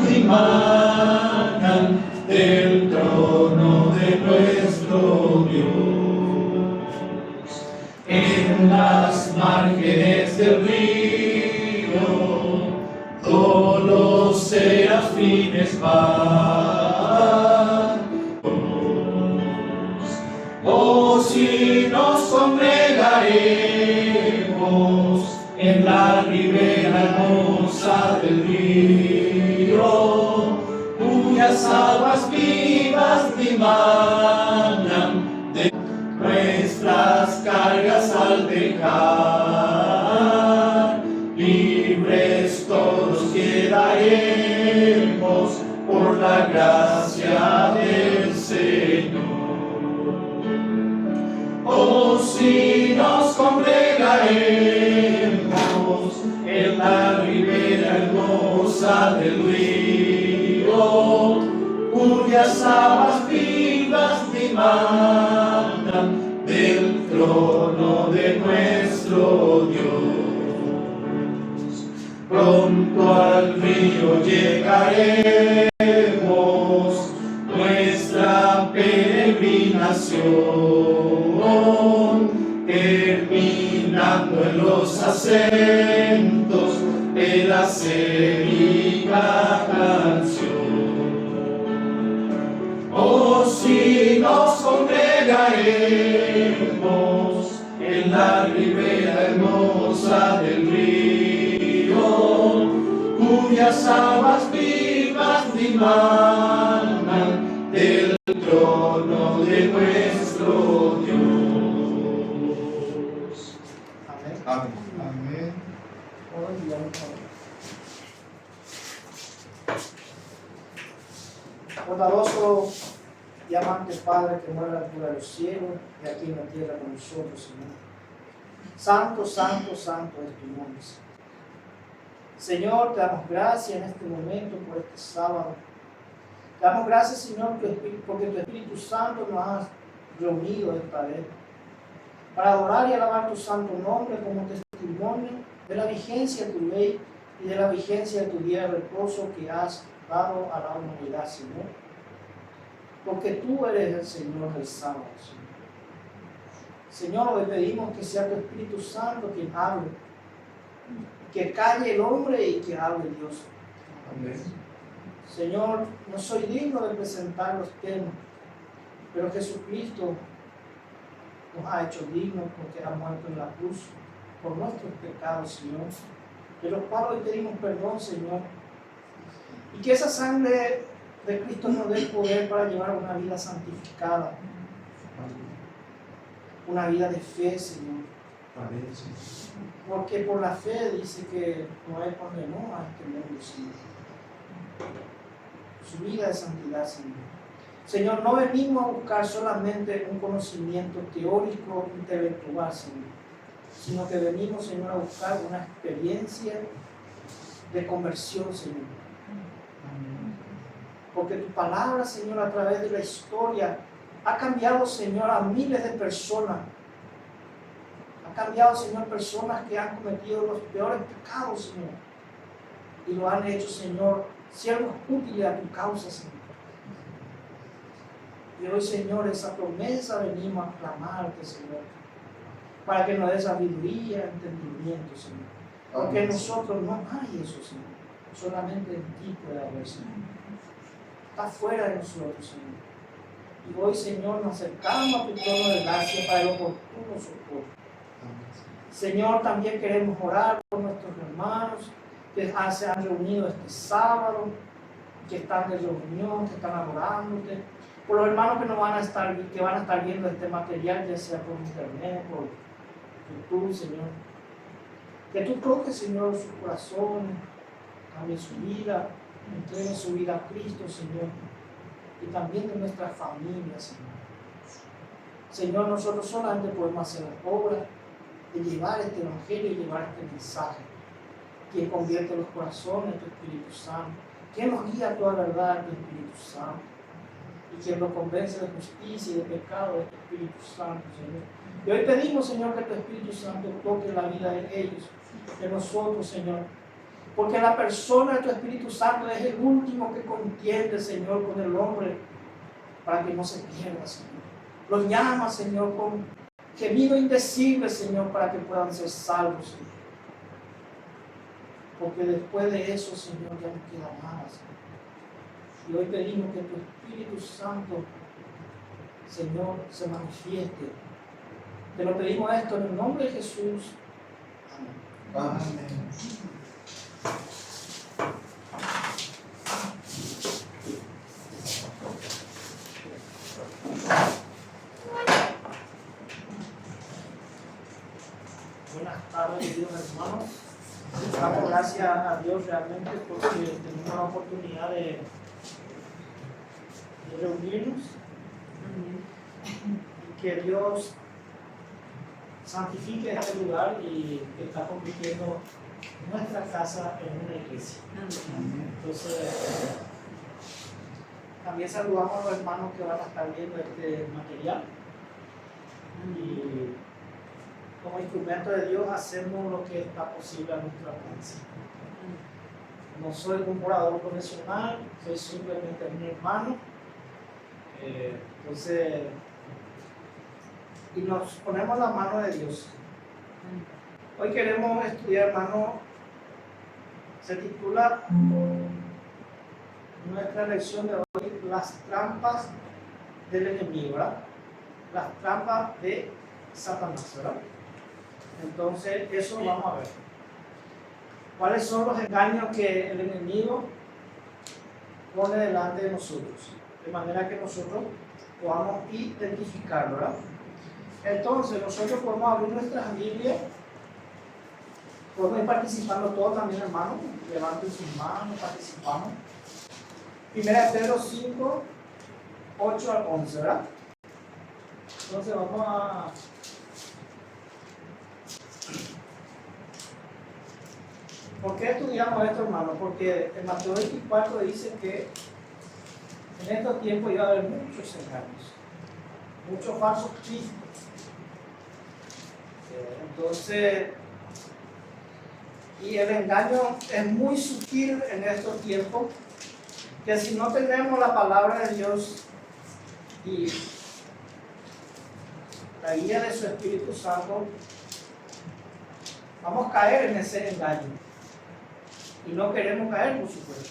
dimanan del trono de nuestro Dios. En las márgenes del río, todos los serafines van. Oh, si nos congregaremos en la ribera hermosa del río, cuyas aguas vivas dimanan de nuestras cargas al dejar, libres todos quedaremos por la gracia del Señor. Oh, si nos congregaremos en la ribera hermosa del río, cuyas aguas vivas dimanan del trono de nuestro Dios. Pronto al río llegaremos, nuestra peregrinación, terminando en los acentos de la célica canción. Oh, si nos congregaremos en la ribera hermosa del río, cuyas aguas vivas dimanan del trono de nuestro Dios. Amén. Amén. Amén. Hoy bondadoso y amante Padre que mora a la altura de los cielos y aquí en la tierra con nosotros, Señor. Santo, santo, santo es tu nombre, Señor. Señor, te damos gracias en este momento por este sábado. Te damos gracias, Señor, porque tu Espíritu Santo nos ha reunido esta vez para adorar y alabar tu santo nombre como testimonio de la vigencia de tu ley y de la vigencia de tu día de reposo que has dado a la humanidad, Señor. Porque tú eres el Señor del sábado, Señor. Señor, hoy pedimos que sea tu Espíritu Santo quien hable, que calle el hombre y que hable Dios. Amén. Señor, no soy digno de presentar los temas, pero Jesucristo nos ha hecho dignos porque ha muerto en la cruz por nuestros pecados, Señor, de los cuales hoy pedimos perdón, Señor, y que esa sangre de Cristo nos dé poder para llevar una vida santificada, una vida de fe, Señor. Amén. Porque por la fe dice que Noé condenó a este mundo, Señor. Su vida de santidad, Señor. Señor, no venimos a buscar solamente un conocimiento teórico, intelectual, Señor, sino que venimos, Señor, a buscar una experiencia de conversión, Señor. Porque tu palabra, Señor, a través de la historia, ha cambiado, Señor, a miles de personas. Ha cambiado, Señor, personas que han cometido los peores pecados, Señor. Y lo han hecho, Señor, siervos útiles a tu causa, Señor. Y hoy, Señor, esa promesa venimos a clamarte, Señor, para que nos dé sabiduría, entendimiento, Señor. Porque en nosotros no hay eso, Señor. Solamente en ti puede haber, Señor. Está fuera de nosotros, Señor. Y hoy, Señor, nos acercamos a tu trono de gracia para el oportuno socorro. Señor, también queremos orar por nuestros hermanos que se han reunido este sábado, que están de reunión, que están adorándote. Por los hermanos que van a estar viendo este material, ya sea por internet, por YouTube, Señor. Que tú toques, Señor, sus corazones, cambie su vida, entregue su vida a Cristo, Señor. Y también de nuestra familia, Señor. Señor, nosotros solamente podemos hacer la obra de llevar este evangelio y llevar este mensaje. Quien convierte los corazones de tu Espíritu Santo. Quien nos guía a toda verdad, tu Espíritu Santo. Y quien nos convence de justicia y de pecado, de tu Espíritu Santo, Señor. Y hoy pedimos, Señor, que tu Espíritu Santo toque la vida de ellos, de nosotros, Señor. Porque la persona de tu Espíritu Santo es el último que contiende, Señor, con el hombre para que no se pierda, Señor. Los llama, Señor, con gemido indecible, Señor, para que puedan ser salvos, Señor. Porque después de eso, Señor, ya no queda nada, Señor. Y hoy pedimos que tu Espíritu Santo, Señor, se manifieste. Te lo pedimos esto en el nombre de Jesús. Amén. Amén. Buenas tardes, queridos hermanos. Damos gracias a Dios realmente porque tenemos la oportunidad de reunirnos y que Dios santifique este lugar y que está convirtiendo nuestra casa en una iglesia. Entonces, también saludamos a los hermanos que van a estar viendo este material y como instrumento de Dios hacemos lo que está posible a nuestro alcance. No soy un orador profesional, soy simplemente un hermano. Entonces, y nos ponemos la mano de Dios. Hoy queremos estudiar, hermano, se titula nuestra lección de hoy, las trampas del enemigo, ¿verdad? Las trampas de Satanás, ¿verdad? Entonces, eso vamos a ver. ¿Cuáles son los engaños que el enemigo pone delante de nosotros? De manera que nosotros podamos identificarlo, ¿verdad? Entonces, nosotros podemos abrir nuestras Biblias, podemos ir participando todos también, hermanos. Levanten sus manos, participamos. 1 Pedro 5, 8 al 11, ¿verdad? Entonces, vamos a... ¿Por qué estudiamos esto, hermano? Porque en Mateo 24 dice que en estos tiempos iba a haber muchos engaños, muchos falsos cristos. Entonces, y el engaño es muy sutil en estos tiempos, que si no tenemos la palabra de Dios y la guía de su Espíritu Santo, vamos a caer en ese engaño. Y no queremos caer, por supuesto.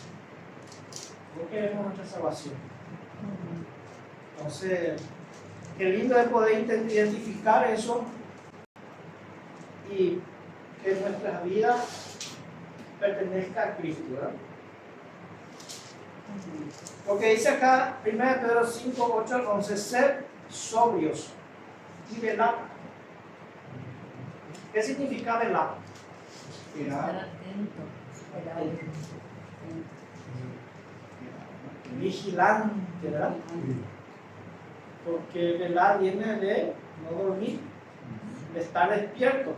No queremos nuestra salvación. Entonces, qué lindo es poder identificar eso y que nuestra vida pertenezca a Cristo, ¿verdad? Porque dice acá, 1 Pedro 5, 8 al 11, ser sobrios y velar. ¿Qué significa velar? Velar. Vigilante, ¿verdad? Porque velar viene de no dormir, de estar despierto,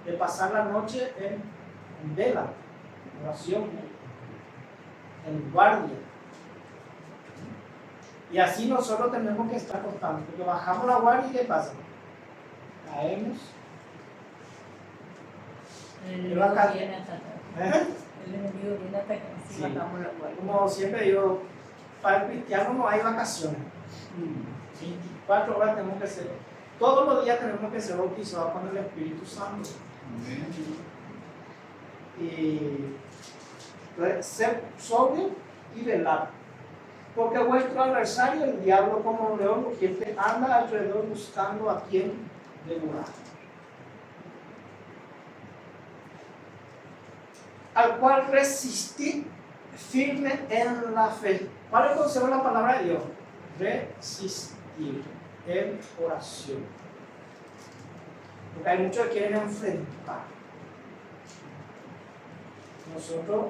de pasar la noche en vela, en oración, en guardia. Y así nosotros tenemos que estar constantes, porque bajamos la guardia y ¿qué pasa? Caemos. El enemigo viene a atacar. ¿Eh? El enemigo viene a atacar si Sí. bajamos la guardia. Como siempre digo, para el cristiano no hay vacaciones. 24 horas tenemos que ser, todos los días tenemos que ser bautizados con el Espíritu Santo. Y entonces, ser sobrio y velar. Porque vuestro adversario, el diablo, como un león rugiente, anda alrededor buscando a quien devorar. Al cual resistid firme en la fe. ¿Cuál es el consejo de la palabra de Dios? Resistir en oración. Porque hay muchos que quieren enfrentar. Nosotros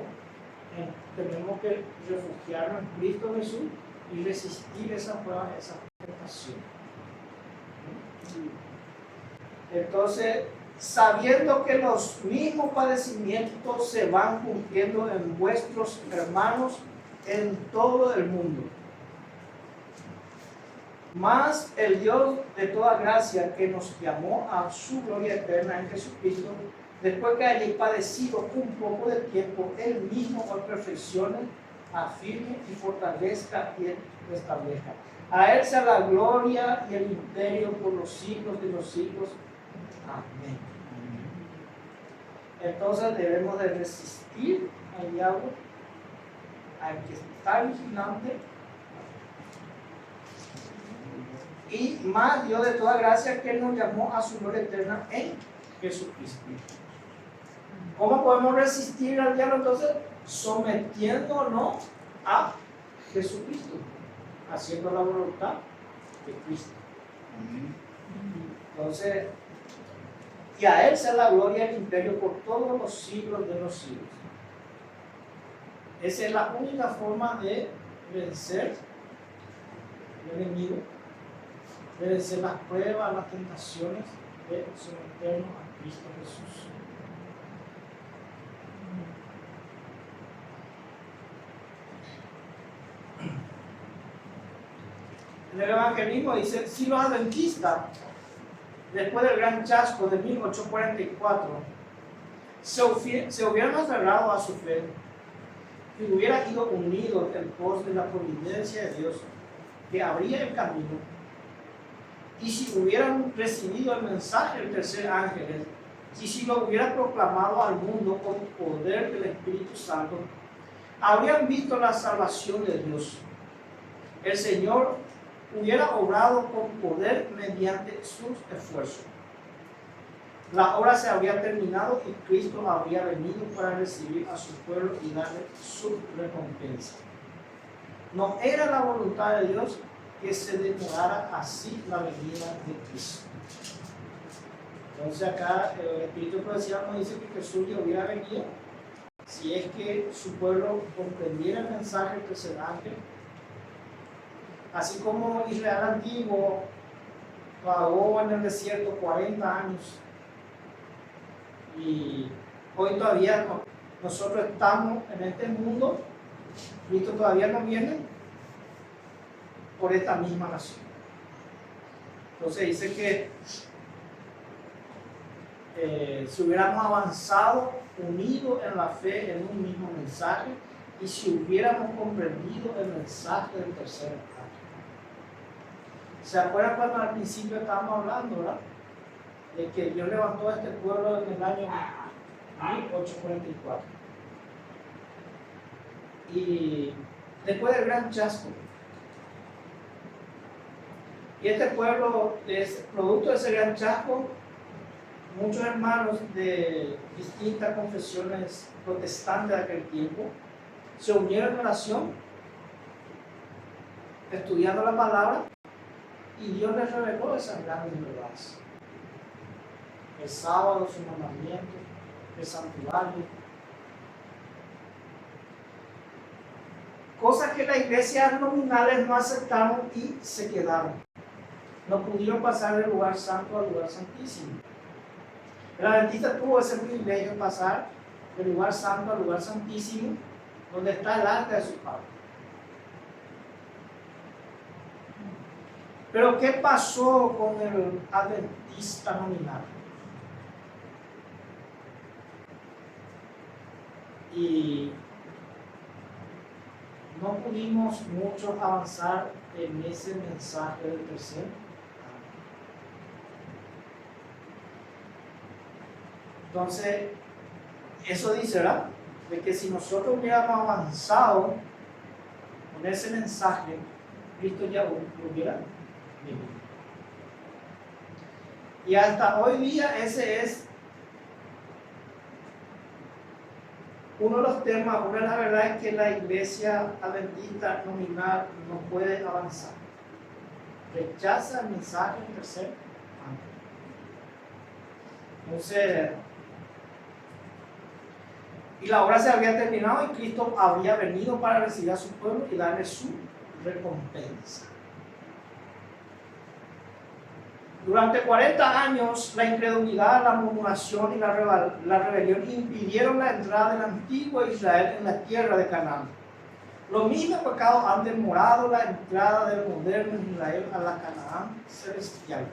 tenemos que refugiarnos en Cristo Jesús y resistir esa prueba, esa tentación. Entonces, sabiendo que los mismos padecimientos se van cumpliendo en vuestros hermanos en todo el mundo. Mas el Dios de toda gracia, que nos llamó a su gloria eterna en Jesucristo, después que hayáis padecido un poco de tiempo, Él mismo os perfeccione, afirme y fortalezca y restablezca. A Él sea la gloria y el imperio por los siglos de los siglos. Amén. Entonces debemos de resistir al diablo, hay que estar vigilante. Y más Dios de toda gracia que Él nos llamó a su gloria eterna en Jesucristo. ¿Cómo podemos resistir al diablo entonces? Sometiéndonos a Jesucristo, haciendo la voluntad de Cristo. Entonces, y a Él sea la gloria y el imperio por todos los siglos de los siglos. Esa es la única forma de vencer el enemigo, de vencer las pruebas, las tentaciones, de someternos a Cristo Jesús. En el evangelismo dice, si los adventistas, después del gran chasco de 1844, se hubieran aferrado a su fe y hubieran ido unidos en pos de la providencia de Dios que abría el camino, y si hubieran recibido el mensaje del tercer ángel, y si lo hubieran proclamado al mundo con poder del Espíritu Santo, habrían visto la salvación de Dios. El Señor hubiera obrado con poder mediante sus esfuerzos. La obra se habría terminado y Cristo habría venido para recibir a su pueblo y darle su recompensa. No era la voluntad de Dios que se demorara así la venida de Cristo. Entonces acá el Espíritu de Profecía nos dice que Jesús ya hubiera venido si es que su pueblo comprendiera el mensaje del tercer ángel. Así como Israel antiguo vagó en el desierto 40 años y hoy todavía nosotros estamos en este mundo, Cristo todavía no viene por esta misma nación. Entonces dice que si hubiéramos avanzado unidos en la fe en un mismo mensaje y si hubiéramos comprendido el mensaje del tercer ángel. ¿Se acuerdan cuando al principio estábamos hablando, verdad? De que Dios levantó a este pueblo en el año 1844. Y después del gran chasco. Y este pueblo, producto de ese gran chasco, muchos hermanos de distintas confesiones protestantes de aquel tiempo se unieron en oración, estudiando la palabra, y Dios les reveló esas grandes verdades. El sábado, su mandamiento, el santuario. Cosas que las iglesias nominales no aceptaron y se quedaron. No pudieron pasar del lugar santo al lugar santísimo. El adventista tuvo ese privilegio de pasar del lugar santo al lugar santísimo, donde está el arca de su Padre. Pero ¿qué pasó con el adventista nominal? Y no pudimos mucho avanzar en ese mensaje del tercer ángel. Entonces, eso dice, ¿verdad? De que si nosotros hubiéramos avanzado con ese mensaje, Cristo ya lo hubiera venido. Y hasta hoy día ese es uno de los temas. Una de las verdades es que la iglesia adventista nominal no puede avanzar. Rechaza el mensaje del tercer ángel. Entonces, y la obra se había terminado y Cristo había venido para recibir a su pueblo y darle su recompensa. Durante 40 años, la incredulidad, la murmuración y la rebelión impidieron la entrada del antiguo Israel en la tierra de Canaán. Los mismos pecados han demorado la entrada del moderno Israel a la Canaán celestial.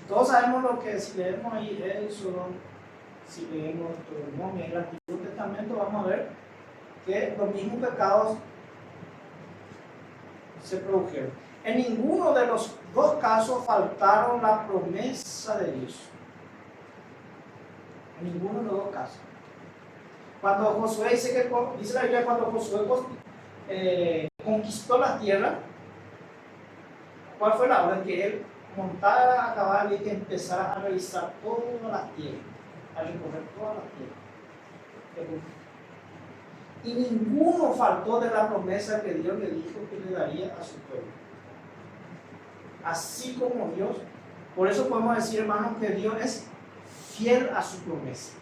Todos sabemos lo que, si leemos ahí Éxodo, si leemos Deuteronomio, en el Antiguo Testamento, vamos a ver que los mismos pecados se produjeron. En ninguno de los dos casos faltaron la promesa de Dios. En ninguno de los dos casos. Cuando Josué dice la Biblia, cuando Josué conquistó la tierra, ¿cuál fue la orden? Que él montara a caballo y que empezara a revisar todas las tierras, a recorrer todas las tierras. Y ninguno faltó de la promesa que Dios le dijo que le daría a su pueblo. Así como Dios, por eso podemos decir, hermanos, que Dios es fiel a su promesa.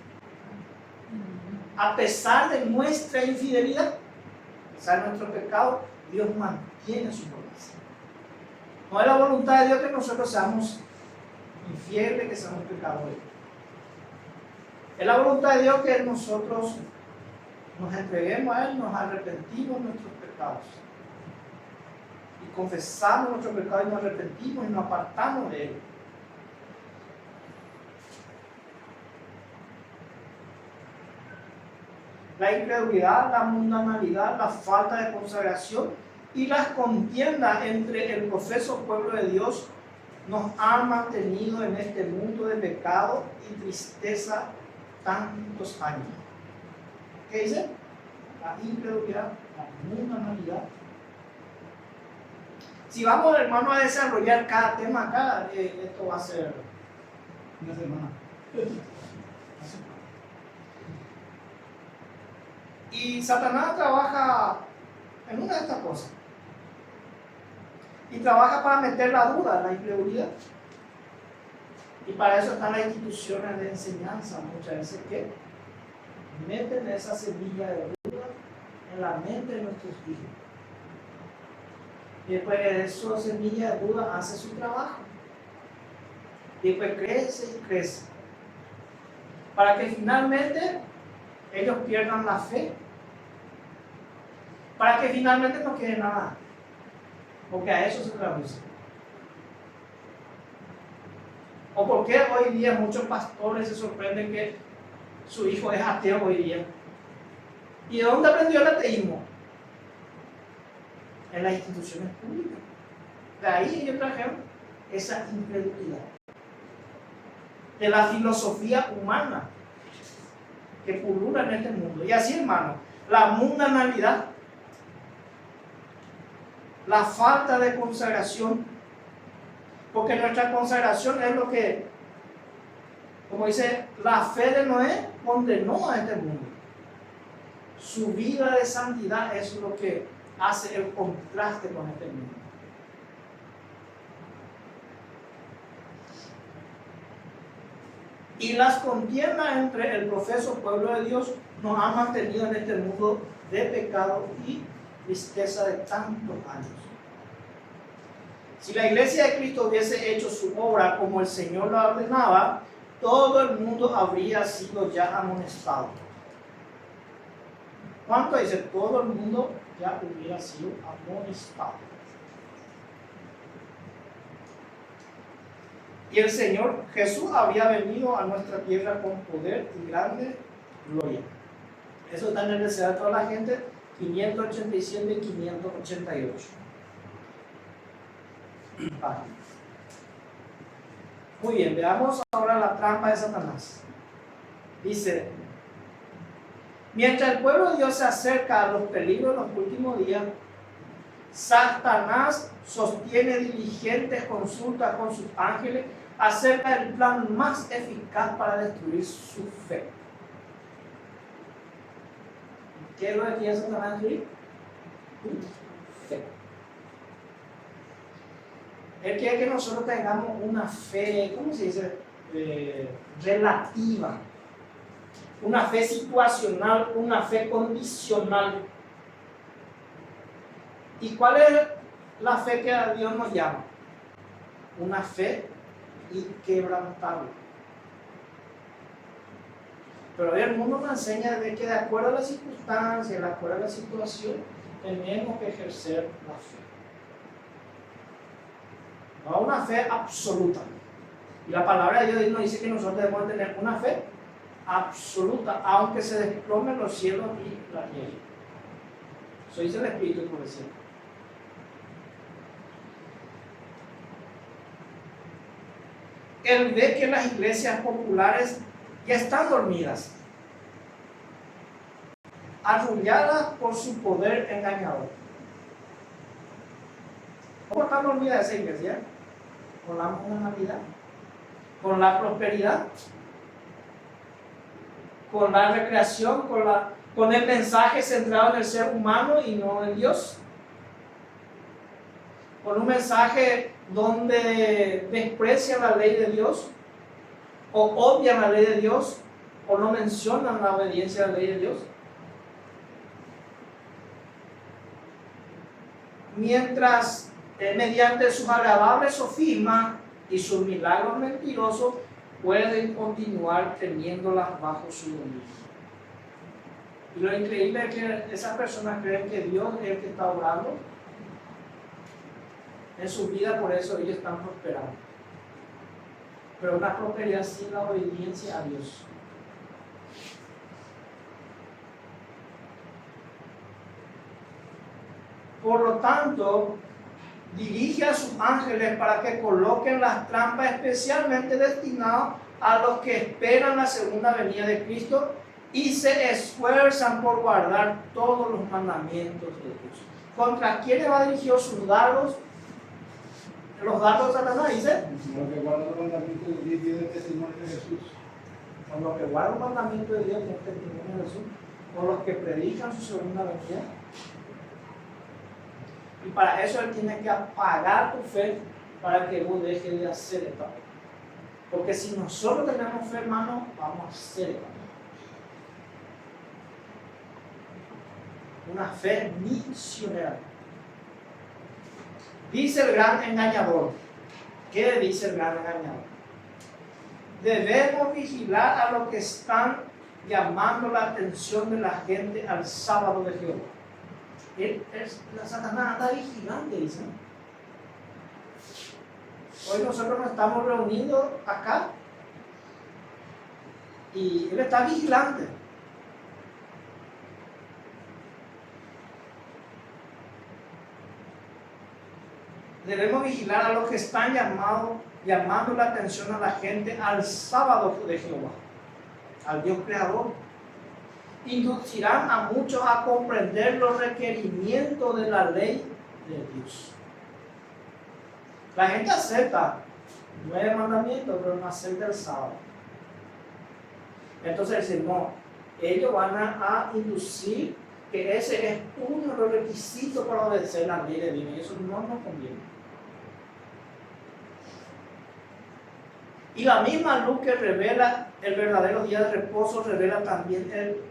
A pesar de nuestra infidelidad, a pesar de nuestro pecado, Dios mantiene su promesa. No es la voluntad de Dios que nosotros seamos infieles, que seamos pecadores. Es la voluntad de Dios que nosotros nos entreguemos a Él, nos arrepentimos de nuestros pecados. Y confesamos nuestros pecados y nos arrepentimos y nos apartamos de Él. La incredulidad, la mundanalidad, la falta de consagración y las contiendas entre el profeso pueblo de Dios nos han mantenido en este mundo de pecado y tristeza tantos años. ¿Qué dice? La incredulidad, la mundanalidad. Si vamos, hermano, a desarrollar cada tema acá, esto va a ser una semana. Y Satanás trabaja en una de estas cosas. Y trabaja para meter la duda, la incredulidad. Y para eso están las instituciones de enseñanza, muchas veces que meten esa semilla de duda en la mente de nuestros hijos. Y después esa semilla de duda hace su trabajo. Y después crece y crece. Para que finalmente ellos pierdan la fe. Para que finalmente no quede nada. Porque a eso se traduce. ¿O por qué hoy día muchos pastores se sorprenden que su hijo es ateo hoy día? ¿Y de dónde aprendió el ateísmo? En las instituciones públicas. De ahí ellos trajeron esa incredulidad. De la filosofía humana que pulula en este mundo. Y así, hermano, la mundanalidad, la falta de consagración, porque nuestra consagración es lo que, como dice, la fe de Noé condenó a este mundo. Su vida de santidad es lo que hace el contraste con este mundo. Y las contiendas entre el profeso pueblo de Dios nos han mantenido en este mundo de pecado y tristeza de tantos años. Si la iglesia de Cristo hubiese hecho su obra como el Señor la ordenaba, todo el mundo habría sido ya amonestado. ¿Cuánto dice? Todo el mundo ya hubiera sido amonestado. Y el Señor Jesús habría venido a nuestra tierra con poder y grande gloria. Eso está en el deseo de toda la gente, 587 y 588. Muy bien, veamos ahora la trampa de Satanás. Dice: mientras el pueblo de Dios se acerca a los peligros de los últimos días, Satanás sostiene diligentes consultas con sus ángeles acerca del plan más eficaz para destruir su fe. ¿Qué es lo que quiere Satanás destruir? Fe. Él quiere que nosotros tengamos una fe, ¿cómo se dice? Relativa. Una fe situacional, una fe condicional. ¿Y cuál es la fe que a Dios nos llama? Una fe inquebrantable. Pero el mundo nos enseña de que de acuerdo a las circunstancias, de acuerdo a la situación, tenemos que ejercer la fe. No una fe absoluta. Y la palabra de Dios nos dice que nosotros debemos tener una fe absoluta, aunque se desplomen los cielos y la tierra. Eso dice el Espíritu, por decirlo. Él ve que las iglesias populares ya están dormidas, arrulladas por su poder engañador. ¿Cómo está dormida esa iglesia? Con la normalidad, con la prosperidad, con la recreación, con el mensaje centrado en el ser humano y no en Dios. Con un mensaje donde desprecian la ley de Dios, o obvian la ley de Dios, o no mencionan la obediencia a la ley de Dios. Mientras mediante sus agradables sofismas y sus milagros mentirosos pueden continuar teniéndolas bajo su dominio. Y lo increíble es que esas personas creen que Dios es el que está obrando en su vida, por eso ellos están prosperando. Pero una prosperidad sin la obediencia a Dios. Por lo tanto, dirige a sus ángeles para que coloquen las trampas especialmente destinadas a los que esperan la segunda venida de Cristo y se esfuerzan por guardar todos los mandamientos de Dios. ¿Contra quiénes va dirigido sus dardos? Los dardos de Satanás, dice. Los que guardan los mandamientos de Dios y el testimonio de Jesús. Con los que guardan los mandamientos de Dios y el testimonio de Jesús. Con los que predican su segunda venida. Y para eso Él tiene que apagar tu fe para que vos dejes de hacer esto. Porque si nosotros tenemos fe, hermano, vamos a hacer esto. Una fe misionera. Dice el gran engañador. ¿Qué dice el gran engañador? Debemos vigilar a los que están llamando la atención de la gente al sábado de Jehová. La Satanás anda vigilante, dice. Hoy nosotros nos estamos reunidos acá y él está vigilante. Debemos vigilar a los que están llamando la atención a la gente al sábado de Jehová, al Dios creador. Inducirán a muchos a comprender los requerimientos de la ley de Dios. La gente acepta 9 mandamientos, pero no acepta el sábado. Entonces dicen, no, ellos van a inducir que ese es uno de los requisitos para obedecer la ley de Dios, y eso no nos conviene. Y la misma luz que revela el verdadero día de reposo revela también el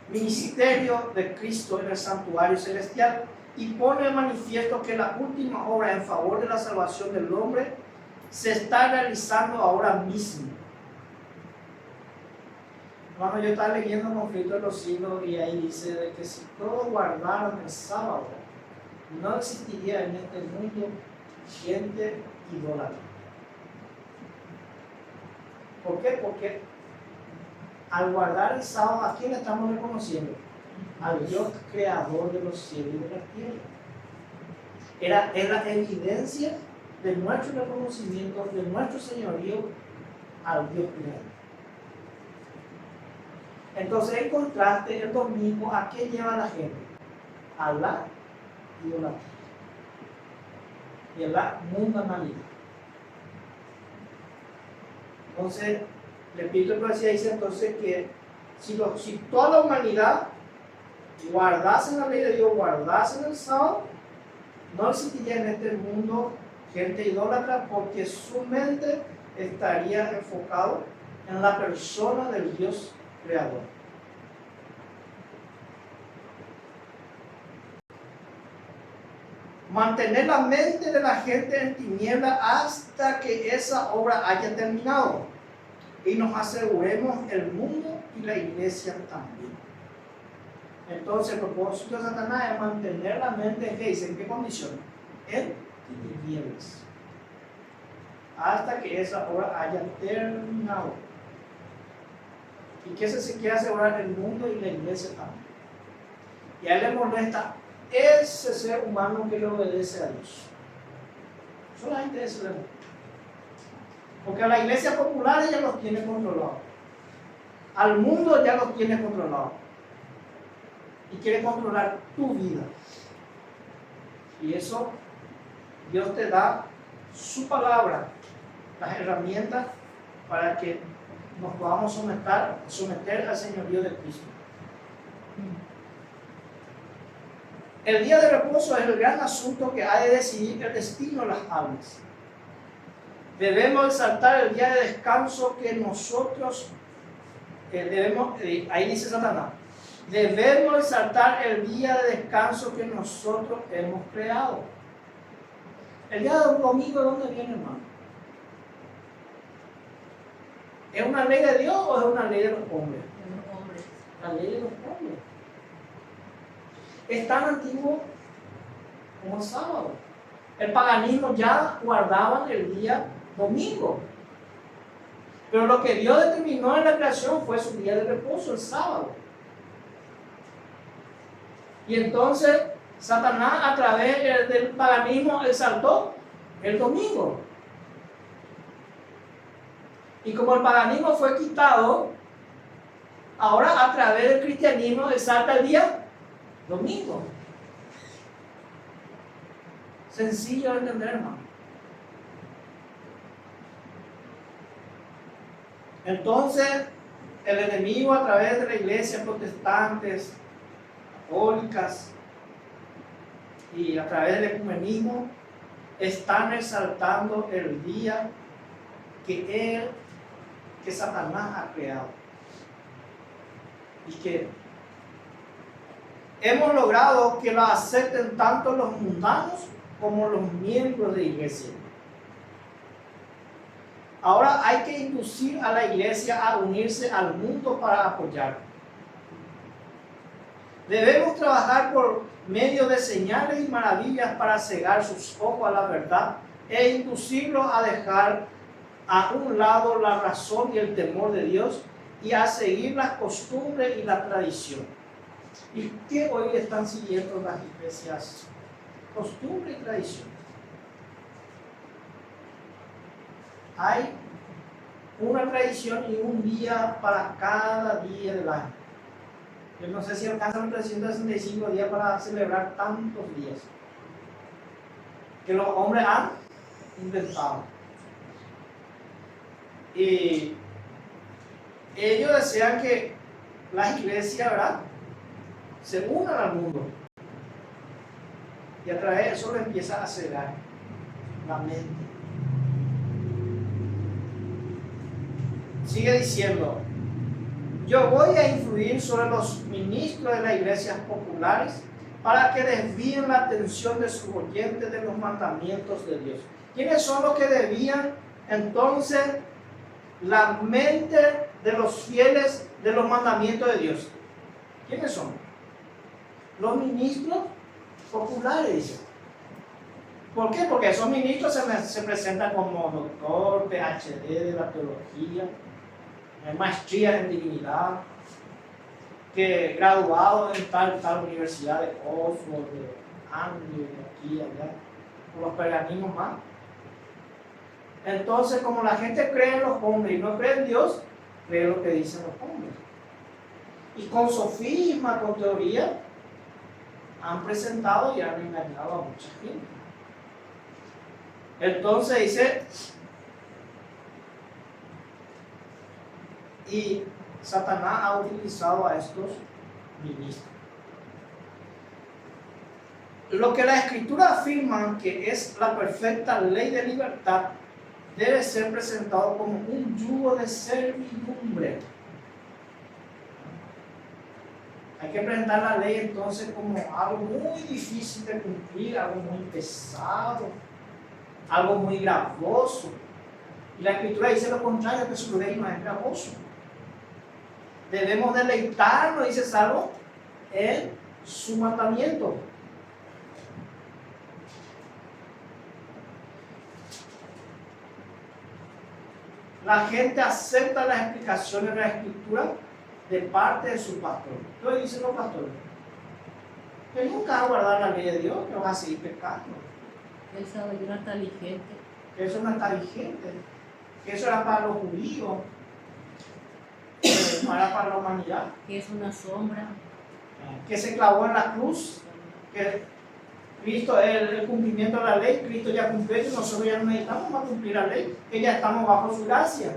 ministerio de Cristo en el santuario celestial y pone de manifiesto que la última obra en favor de la salvación del hombre se está realizando ahora mismo. Hermano, yo estaba leyendo Conflicto de los Siglos y ahí dice de que si todos guardaran el sábado, no existiría en este mundo gente idólatra. ¿Por qué? Porque al guardar el sábado, ¿a quién le estamos reconociendo? Al Dios creador de los cielos y de la tierra. Es la evidencia de nuestro reconocimiento, de nuestro señorío al Dios creador. Entonces, en contraste, el domingo, ¿a qué lleva la gente? A la idolatría y a la mundanalidad. Entonces, el Espíritu de Profecía dice entonces que si toda la humanidad guardase la ley de Dios, guardase el sábado, no existiría en este mundo gente idólatra, porque su mente estaría enfocado en la persona del Dios creador. Mantener la mente de la gente en tiniebla hasta que esa obra haya terminado y nos aseguremos el mundo y la iglesia también. Entonces el propósito de Satanás es mantener la mente, ¿qué dice? ¿En qué condición? En tinieblas. hasta que esa obra haya terminado. ¿Y qué se quiere asegurar el mundo y la iglesia también? Y a él le molesta ese ser humano que le obedece a Dios. Solamente eso le molesta. Porque a la iglesia popular ya los tiene controlados. Al mundo ya los tiene controlados. Y quiere controlar tu vida. Y eso Dios te da su palabra, las herramientas para que nos podamos someter al señorío de Cristo. El día de reposo es el gran asunto que ha de decidir el destino de las almas. Debemos exaltar el día de descanso que nosotros ahí dice Satanás, debemos exaltar el día de descanso que nosotros hemos creado. El día del domingo, ¿de dónde viene, hermano? ¿Es una ley de Dios o es una ley de los hombres? La ley de los hombres. Es tan antiguo como el sábado. El paganismo ya guardaban el día domingo. Pero lo que Dios determinó en la creación fue su día de reposo, el sábado. Y entonces Satanás a través del paganismo exaltó el domingo. Y como el paganismo fue quitado, ahora a través del cristianismo exalta el día domingo. Sencillo de entender, hermano. Entonces, el enemigo a través de la iglesia protestantes, católicas y a través del ecumenismo están exaltando el día que Satanás ha creado. Y que hemos logrado que lo acepten tanto los mundanos como los miembros de la iglesia. Ahora hay que inducir a la iglesia a unirse al mundo para apoyar. Debemos trabajar por medio de señales y maravillas para cegar sus ojos a la verdad e inducirlos a dejar a un lado la razón y el temor de Dios y a seguir las costumbres y la tradición. ¿Y qué hoy están siguiendo las iglesias? Costumbre y tradición. Hay una tradición y un día para cada día del año. Yo no sé si alcanzan 365 días para celebrar tantos días que los hombres han inventado. Y ellos desean que las iglesias, ¿verdad?, se unan al mundo. Y a través de eso lo empieza a cegar la mente. Sigue diciendo, yo voy a influir sobre los ministros de las iglesias populares para que desvíen la atención de sus oyentes de los mandamientos de Dios. ¿Quiénes son los que desvían entonces la mente de los fieles de los mandamientos de Dios? ¿Quiénes son? Los ministros populares, dice. ¿Por qué? Porque esos ministros se presentan como doctor, PhD de la teología, maestría en divinidad, que graduado en tal universidad de Oxford, de Anglia, de aquí y allá, por los pergaminos más. Entonces, como la gente cree en los hombres y no cree en Dios, cree lo que dicen los hombres. Y con sofisma, con teoría, han presentado y han engañado a mucha gente. Entonces dice, y Satanás ha utilizado a estos ministros. Lo que la Escritura afirma que es la perfecta ley de libertad debe ser presentado como un yugo de servidumbre. Hay que presentar la ley entonces como algo muy difícil de cumplir, algo muy pesado, algo muy gravoso. Y la Escritura dice lo contrario, que su ley no es gravoso. Debemos deleitarnos, dice Salmo, en su mandamiento. La gente acepta las explicaciones de la Escritura de parte de su pastor. ¿Qué dicen los pastores? Que nunca vas a guardar la ley de Dios, que vas a seguir pecando. Esa no está vigente. Que eso no está vigente. Que eso era para los judíos. No era para la humanidad. Que es una sombra. Que se clavó en la cruz. Que Cristo, el cumplimiento de la ley, Cristo ya cumplió y nosotros ya no necesitamos más cumplir la ley, que ya estamos bajo su gracia.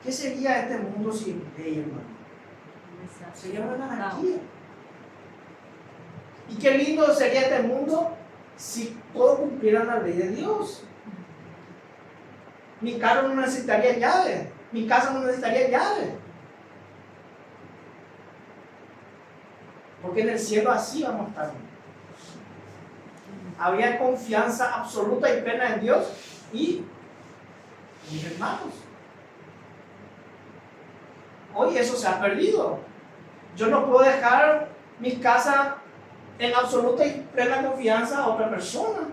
¿Qué sería este mundo sin ley, hermano? Sería una anarquía. Y qué lindo sería este mundo si todos cumplieran la ley de Dios. Mi carro no necesitaría llave, mi casa no necesitaría llave. Porque en el cielo así vamos a estar. Habría confianza absoluta y plena en Dios y mis hermanos. Hoy eso se ha perdido. Yo no puedo dejar mi casa en absoluta y plena confianza a otra persona.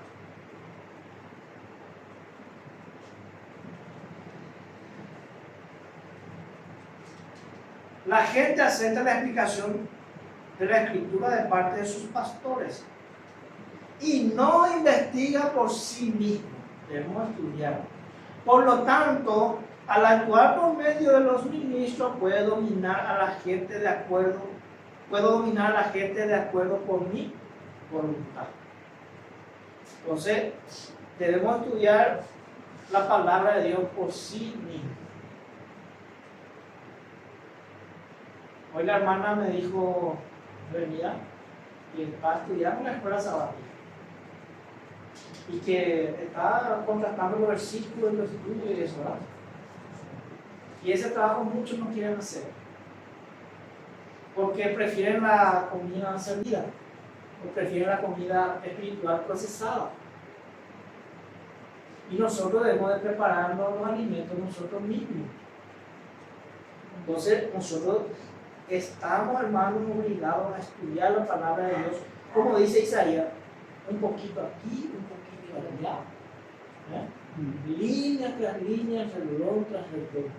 La gente acepta la explicación de la Escritura de parte de sus pastores y no investiga por sí mismo. Debemos estudiar. Por lo tanto, al actuar por medio de los ministros, puedo dominar a la gente de acuerdo por mi voluntad. Entonces, debemos estudiar la palabra de Dios por sí mismo. Hoy la hermana me dijo, venía, que está estudiando en la escuela sabática y que está contrastando los versículos de los estudios y eso, ¿verdad? Y ese trabajo muchos no quieren hacer porque prefieren la comida servida o prefieren la comida espiritual procesada. Y nosotros debemos de prepararnos los alimentos nosotros mismos. Entonces nosotros estamos, hermanos, obligados a estudiar la palabra de Dios, como dice Isaías, un poquito aquí, un poquito allá, línea tras línea, renglón tras renglón.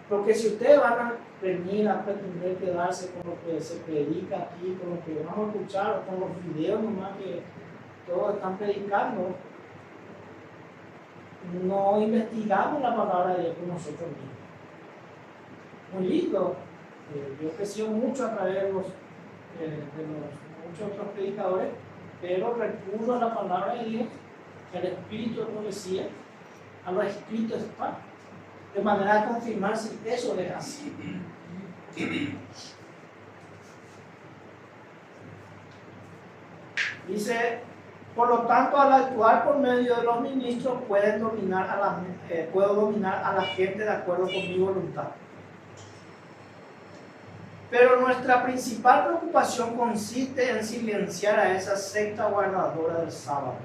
Porque si ustedes van a venir a pretender quedarse con lo que se predica aquí, con lo que vamos a escuchar, o con los videos nomás que todos están predicando, no investigamos la palabra de Dios por nosotros mismos. Muy lindo. Yo he crecido mucho a través de muchos otros predicadores, pero recurro a la palabra de Dios, al espíritu de profecía, a lo escrito está, de manera a confirmar si eso es así. Dice, por lo tanto, al actuar por medio de los ministros, puedo dominar a la gente de acuerdo con mi voluntad. Pero nuestra principal preocupación consiste en silenciar a esa secta guardadora del sábado.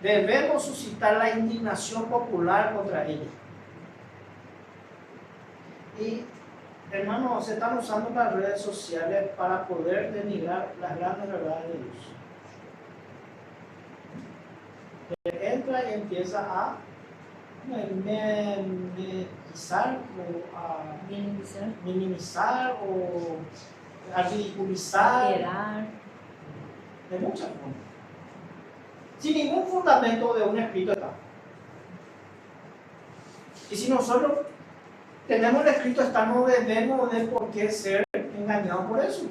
Debemos suscitar la indignación popular contra ella. Y, hermanos, se están usando las redes sociales para poder denigrar las grandes verdades de Dios. Entra y empieza a minimizar o a ridiculizar de muchas formas, sin ningún fundamento de un escrito está. Y si nosotros tenemos el escrito está, no debemos de por qué ser engañados por eso.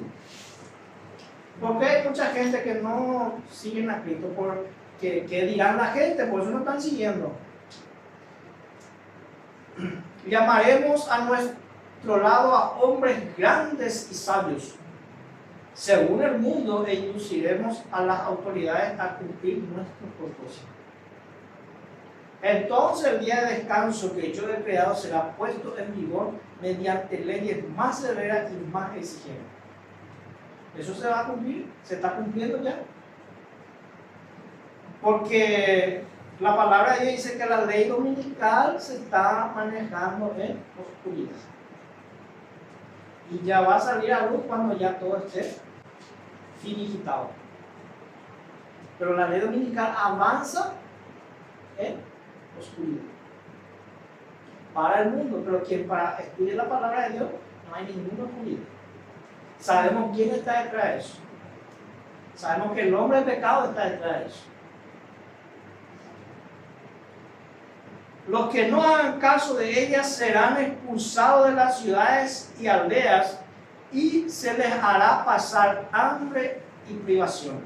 Porque hay mucha gente que no sigue el escrito porque dirán la gente, por eso no están siguiendo. Llamaremos a nuestro lado a hombres grandes y sabios, según el mundo, e induciremos a las autoridades a cumplir nuestros propósitos. Entonces el día de descanso que yo he creado será puesto en vigor mediante leyes más severas y más exigentes. Eso se va a cumplir, se está cumpliendo ya. Porque la palabra de Dios dice que la ley dominical se está manejando en oscuridad. Y ya va a salir a luz cuando ya todo esté finiquitado. Pero la ley dominical avanza en oscuridad para el mundo, pero quien para estudiar la palabra de Dios no hay ninguna oscuridad. Sabemos quién está detrás de eso. Sabemos que el hombre de pecado está detrás de eso. Los que no hagan caso de ellas serán expulsados de las ciudades y aldeas y se les hará pasar hambre y privación.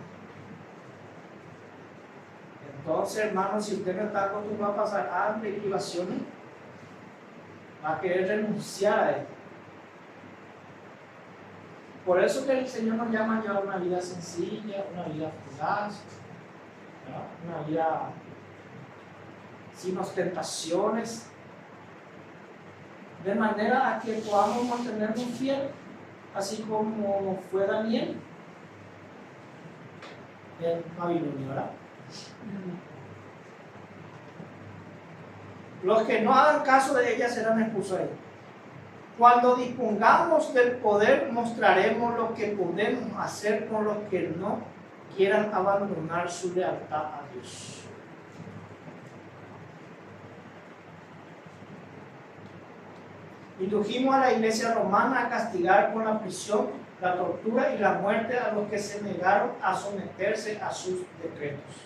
Entonces, hermanos, si usted no está acostumbrado a pasar hambre y privaciones, va a querer renunciar a esto. Por eso que el Señor nos llama a llevar una vida sencilla, una vida fugaz, ¿no? Una vida sin ostentaciones, de manera a que podamos mantenernos fieles, así como fue Daniel en Babilonia, ¿verdad? Los que no hagan caso de ella serán expulsados. Cuando dispongamos del poder, mostraremos lo que podemos hacer con los que no quieran abandonar su lealtad a Dios. Indujimos a la iglesia romana a castigar con la prisión, la tortura y la muerte a los que se negaron a someterse a sus decretos.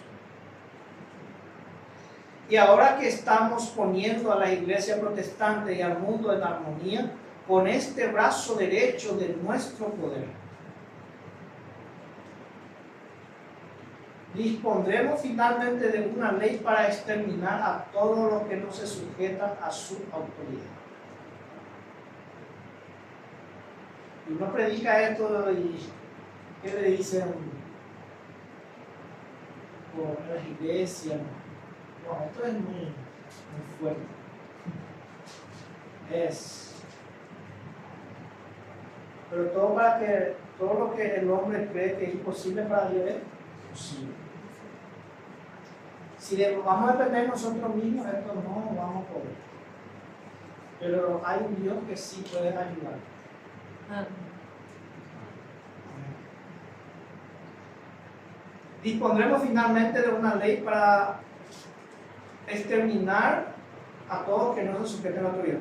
Y ahora que estamos poniendo a la iglesia protestante y al mundo en armonía con este brazo derecho de nuestro poder, dispondremos finalmente de una ley para exterminar a todos los que no se sujetan a su autoridad. Y uno predica esto y ¿qué le dicen por las iglesias? No, esto es muy fuerte. Pero todo lo que el hombre cree que es imposible para Dios es posible. Si vamos a depender nosotros mismos, esto no vamos a poder. Pero hay un Dios que sí puede ayudar. Dispondremos finalmente de una ley para exterminar a todos que no se sujeten a la autoridad.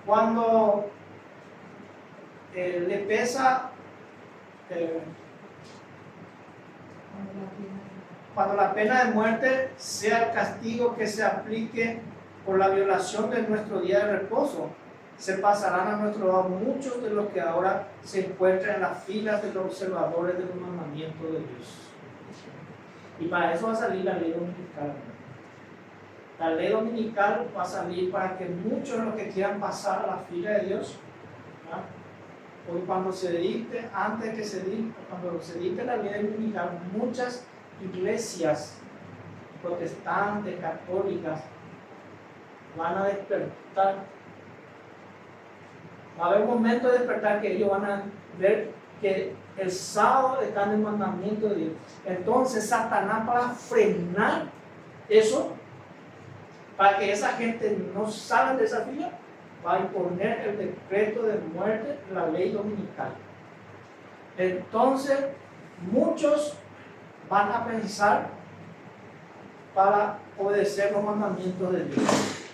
Cuando le pesa, cuando la pena de muerte sea el castigo que se aplique por la violación de nuestro día de reposo, se pasarán a nuestro lado muchos de los que ahora se encuentran en las filas de los observadores de los mandamientos de Dios. Y para eso va a salir la ley dominical. La ley dominical va a salir para que muchos de los que quieran pasar a la fila de Dios, hoy cuando se dicte, cuando se dicte la ley dominical, muchas iglesias protestantes, católicas, van a despertar. Va a haber un momento de despertar que ellos van a ver que el sábado está en el mandamiento de Dios. Entonces Satanás, para frenar eso, para que esa gente no salga de esa fila, va a imponer el decreto de muerte, la ley dominical. Entonces muchos van a pensar para obedecer los mandamientos de Dios.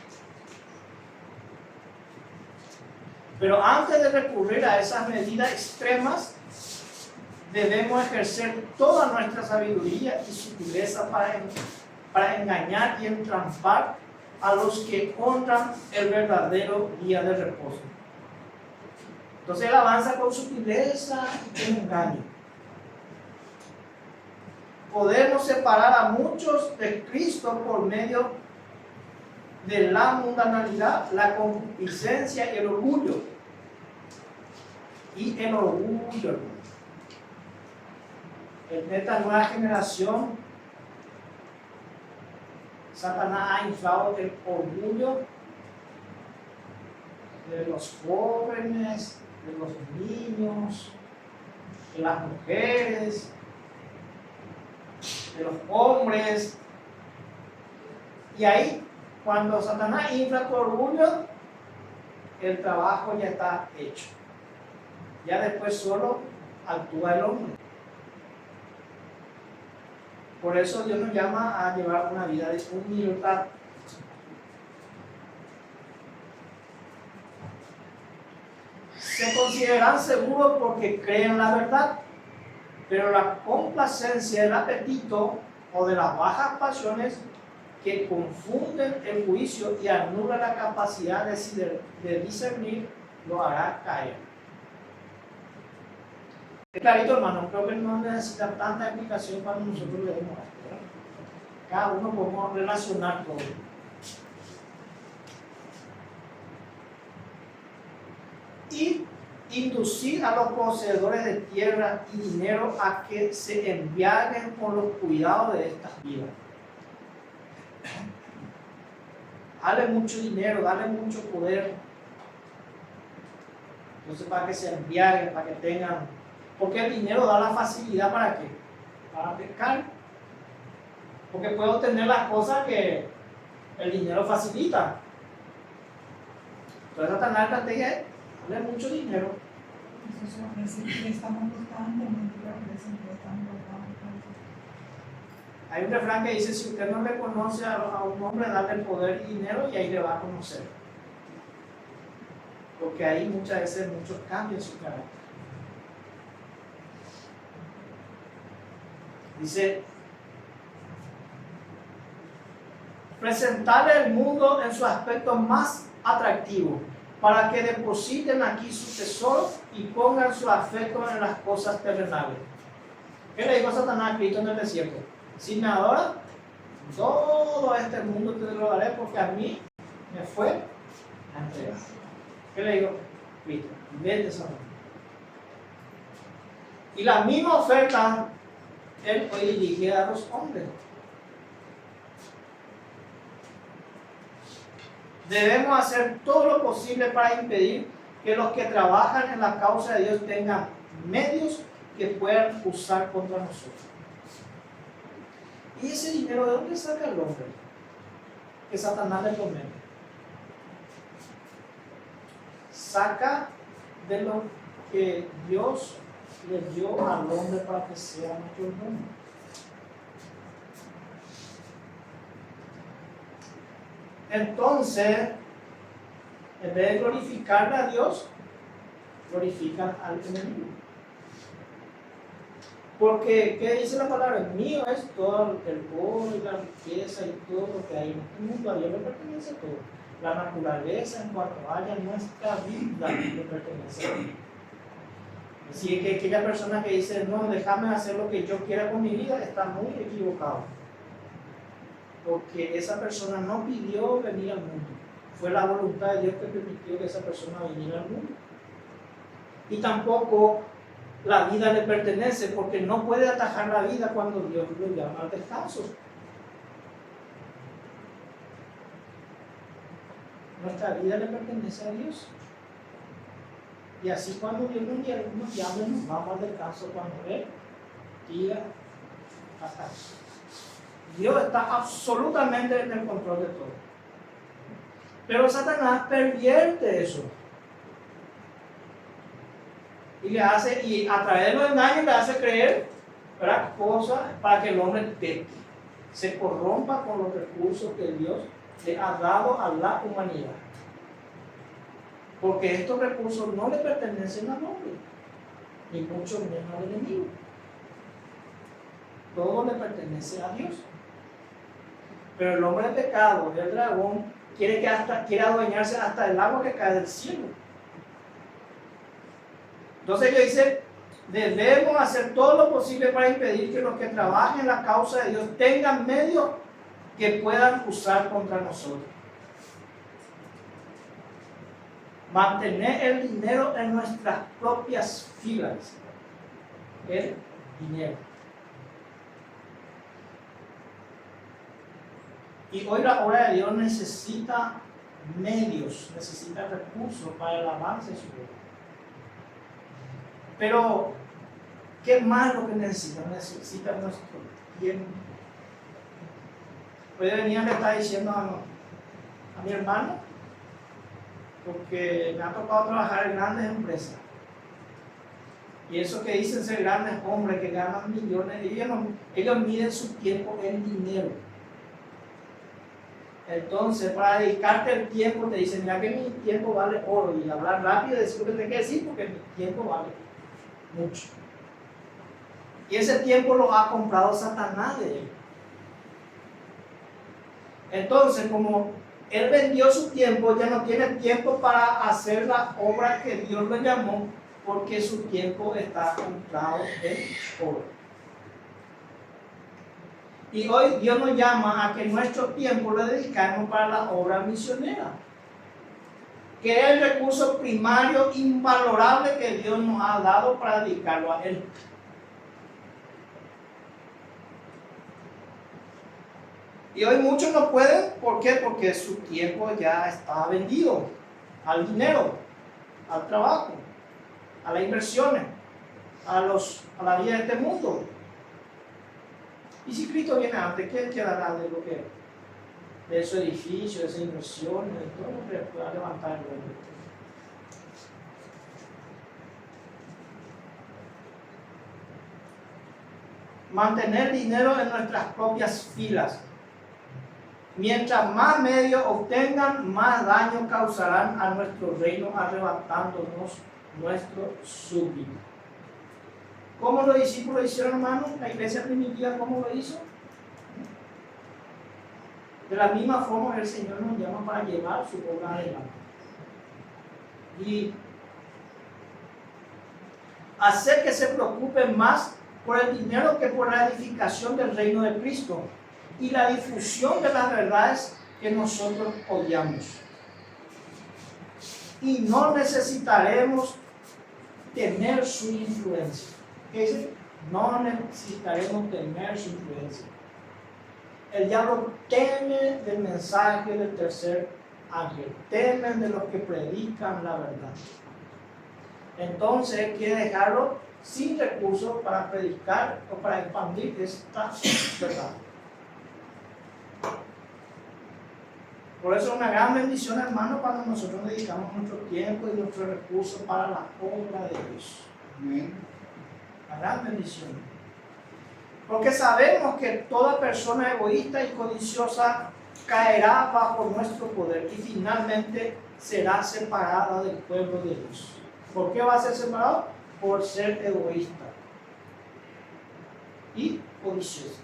Pero antes de recurrir a esas medidas extremas, debemos ejercer toda nuestra sabiduría y sutileza para engañar y entrampar a los que honran el verdadero día de reposo. Entonces él avanza con sutileza y con engaño. Podemos separar a muchos de Cristo por medio de la mundanalidad, la concupiscencia y el orgullo. Y el orgullo, en esta nueva generación, Satanás ha inflado el orgullo de los jóvenes, de los niños, de las mujeres, de los hombres. Y ahí, cuando Satanás infla tu orgullo, el trabajo ya está hecho. Ya después solo actúa el hombre. Por eso Dios nos llama a llevar una vida de humildad. Se consideran seguros porque creen la verdad, pero la complacencia, el apetito o de las bajas pasiones que confunden el juicio y anulan la capacidad de discernir, lo hará caer. Es clarito, hermano, creo que no necesita tanta explicación cuando nosotros leemos esto, ¿verdad? Cada uno podemos relacionar todo. Y inducir a los poseedores de tierra y dinero a que se embriaguen con los cuidados de estas vidas. Dale mucho dinero, dale mucho poder. Entonces, para que se embriaguen, para que tengan. Porque el dinero da la facilidad para qué? Para pescar. Porque puedo tener las cosas que el dinero facilita. Entonces, Satanás la estrategia es darle mucho dinero. Hay un refrán que dice: si usted no reconoce a un hombre, darle el poder y dinero, y ahí le va a conocer. Porque ahí muchas veces muchos cambian su carácter. Dice: presentarle al mundo en su aspecto más atractivo, para que depositen aquí su tesoro y pongan su afecto en las cosas terrenales. ¿Qué le dijo Satanás a Cristo en el desierto? Si me adoras, todo este mundo te lo daré, porque a mí me fue a entregar. ¿Qué le digo? Cristo, vete, Satanás. Y la misma oferta él hoy dirige a los hombres. Debemos hacer todo lo posible para impedir que los que trabajan en la causa de Dios tengan medios que puedan usar contra nosotros. ¿Y ese dinero de dónde saca el hombre? Que Satanás le promete. Saca de lo que Dios le dio al hombre para que sea mayordomo. Entonces, en vez de glorificarle a Dios, glorifican al enemigo. Porque, ¿qué dice la palabra? Mío es todo el oro y la riqueza y todo lo que hay en este mundo. A Dios le pertenece todo. La naturaleza, en cuanto haya nuestra vida, le pertenece a Dios. Así que aquella persona que dice: no, déjame hacer lo que yo quiera con mi vida, está muy equivocado. Porque esa persona no pidió venir al mundo. Fue la voluntad de Dios que permitió que esa persona viniera al mundo. Y tampoco la vida le pertenece, porque no puede atajar la vida cuando Dios lo llama al descanso. Nuestra vida le pertenece a Dios. Y así cuando Dios nos llame, nos vamos al descanso cuando Él diga hasta. Dios está absolutamente en el control de todo. Pero Satanás pervierte eso. Y le hace, y a través de los engaños le hace creer, ¿verdad?, cosas para que el hombre peque, se corrompa con los recursos que Dios le ha dado a la humanidad. Porque estos recursos no le pertenecen al hombre, ni mucho menos al enemigo. Todo le pertenece a Dios. Pero el hombre de pecado, el dragón, quiere adueñarse hasta el agua que cae del cielo. Entonces ellos dicen: debemos hacer todo lo posible para impedir que los que trabajen en la causa de Dios tengan medios que puedan usar contra nosotros. Mantener el dinero en nuestras propias filas. El dinero. Y hoy la obra de Dios necesita medios, necesita recursos para el avance de su obra. Pero, ¿qué más lo que necesita? Necesita nuestro tiempo. Hoy de venir le está diciendo a mi hermano, porque me ha tocado trabajar en grandes empresas. Y eso que dicen ser grandes hombres que ganan millones, ellos miden su tiempo en dinero. Entonces, para dedicarte el tiempo, te dicen, mira que mi tiempo vale oro. Y hablar rápido y decir lo que tengo que decir, porque mi tiempo vale mucho. Y ese tiempo lo ha comprado Satanás de él. Entonces, como él vendió su tiempo, ya no tiene tiempo para hacer la obra que Dios lo llamó, porque su tiempo está comprado en oro. Y hoy Dios nos llama a que nuestro tiempo lo dedicamos para la obra misionera, que es el recurso primario invalorable que Dios nos ha dado para dedicarlo a Él. Y hoy muchos no pueden, ¿por qué? Porque su tiempo ya está vendido al dinero, al trabajo, a las inversiones, a la vida de este mundo. Y si Cristo viene antes, ¿qué quedará de lo que de esos edificios, de esas inversiones, de todo lo que pueda levantar el hombre? Mantener dinero en nuestras propias filas. Mientras más medios obtengan, más daño causarán a nuestro reino, arrebatándonos nuestro súbdito. ¿Cómo los discípulos hicieron, hermanos? La iglesia primitiva, ¿cómo lo hizo? De la misma forma el Señor nos llama para llevar su obra adelante. Y hacer que se preocupen más por el dinero que por la edificación del reino de Cristo y la difusión de las verdades que nosotros odiamos. Y no necesitaremos temer su influencia. ¿Qué dice? No necesitaremos temer su influencia. El diablo teme del mensaje del tercer ángel, temen de los que predican la verdad. Entonces él quiere dejarlo sin recursos para predicar o para expandir esta verdad. Por eso es una gran bendición, hermano, cuando nosotros dedicamos nuestro tiempo y nuestros recursos para la obra de Dios. Una gran bendición. Porque sabemos que toda persona egoísta y codiciosa caerá bajo nuestro poder y finalmente será separada del pueblo de Dios. ¿Por qué va a ser separado? Por ser egoísta y codiciosa.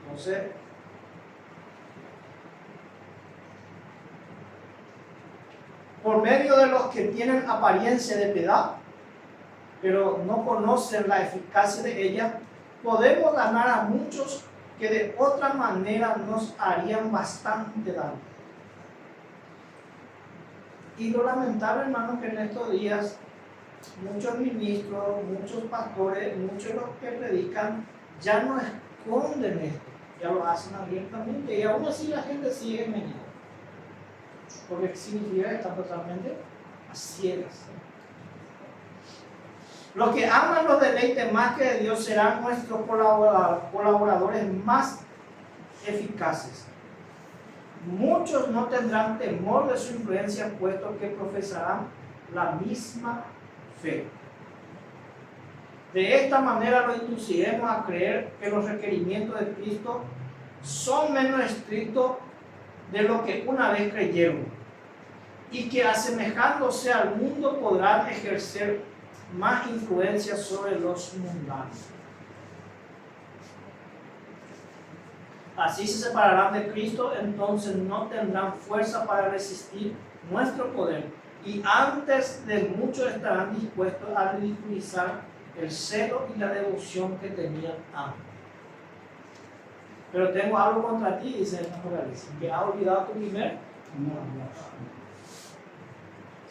Entonces, por medio de los que tienen apariencia de piedad, pero no conocen la eficacia de ella, podemos ganar a muchos que de otra manera nos harían bastante daño. Y lo lamentable, hermano, que en estos días muchos ministros, muchos pastores, muchos de los que predican ya no esconden esto, ya lo hacen abiertamente y aún así la gente sigue engañada, porque significa que están totalmente a ciegas. Los que aman los deleites más que de Dios serán nuestros colaboradores más eficaces. Muchos no tendrán temor de su influencia, puesto que profesarán la misma fe. De esta manera los induciremos a creer que los requerimientos de Cristo son menos estrictos de lo que una vez creyeron, y que asemejándose al mundo podrán ejercer más influencia sobre los mundanos. Así se separarán de Cristo, entonces no tendrán fuerza para resistir nuestro poder, y antes de mucho estarán dispuestos a ridiculizar el celo y la devoción que tenían antes. Pero tengo algo contra ti, dice el Apocalipsis, que has olvidado tu primer amor.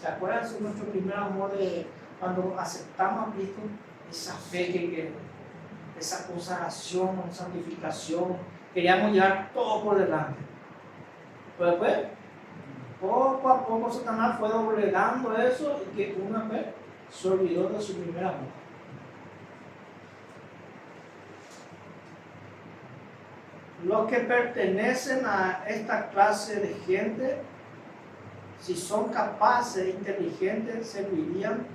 ¿Se acuerdan de nuestro primer amor de cuando aceptamos a Cristo? Esa fe, esa consagración, santificación, queríamos llevar todo por delante. Pero después, poco a poco Satanás fue doblegando eso y que una vez se olvidó de su primer amor. Los que pertenecen a esta clase de gente, si son capaces e inteligentes, servirían